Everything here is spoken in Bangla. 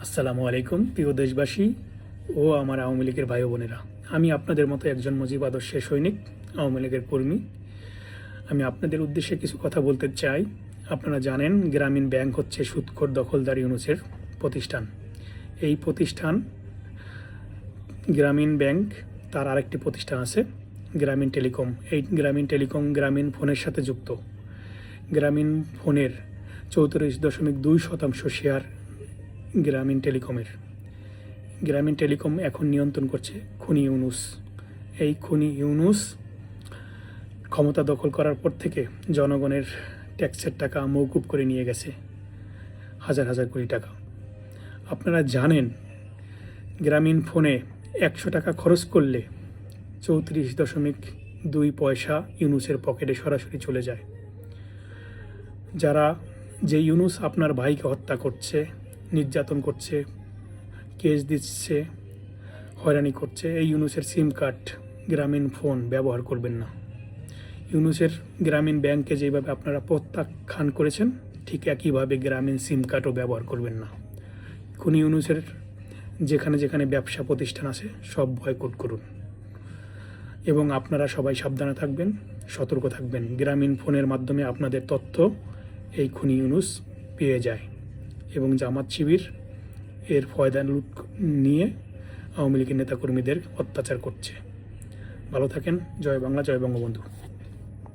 আসসালামু আলাইকুম প্রিয় দেশবাসী ও আমার আওয়ামী লীগের ভাই বোনেরা। আমি আপনাদের মতো একজন মুজিব আদর্শের সৈনিক, আওয়ামী লীগের কর্মী। আমি আপনাদের উদ্দেশ্যে কিছু কথা বলতে চাই। আপনারা জানেন গ্রামীণ ব্যাংক হচ্ছে সুদখোর দখলদার ইউনুসের প্রতিষ্ঠান। এই প্রতিষ্ঠান গ্রামীণ ব্যাংক, তার আরেকটি প্রতিষ্ঠান আছে গ্রামীণ টেলিকম। এই গ্রামীণ টেলিকম গ্রামীণ ফোনের সাথে যুক্ত। গ্রামীণ ফোনের 34.2% শেয়ার গ্রামীণ টেলিকমের। গ্রামীণ টেলিকম এখন নিয়ন্ত্রণ করছে খুনি ইউনুস। এই খুনি ইউনুস ক্ষমতা দখল করার পর থেকে জনগণের ট্যাক্সের টাকা মওকুফ করে নিয়ে গেছে, হাজার হাজার কোটি টাকা। আপনারা জানেন গ্রামীণ ফোনে 100 টাকা খরচ করলে 34.2 পয়সা ইউনুসের পকেটে সরাসরি চলে যায়। যে ইউনুস আপনার ভাইকে হত্যা করছে, নির্যাতন করছে, কেস দিচ্ছে, হয়রানি করছে, এই ইউনুসের সিম কার্ড গ্রামীণ ফোন ব্যবহার করবেন না। ইউনুসের গ্রামীণ ব্যাংকে যেভাবে আপনারা প্রত্যাখ্যান করেছেন, ঠিক একইভাবে গ্রামীণ সিম কার্ডও ব্যবহার করবেন না। খুনি ইউনুসের যেখানে যেখানে ব্যবসা প্রতিষ্ঠান আছে সব বয়কট করুন এবং আপনারা সবাই সাবধানে থাকবেন, সতর্ক থাকবেন। গ্রামীণ ফোনের মাধ্যমে আপনাদের তথ্য এই খুনি ইউনুস পেয়ে যায় এবং জামাত শিবির এর ফয়দা লুট নিয়ে আওয়ামী লীগের নেতাকর্মীদের অত্যাচার করছে। ভালো থাকেন। জয় বাংলা, জয় বঙ্গবন্ধু।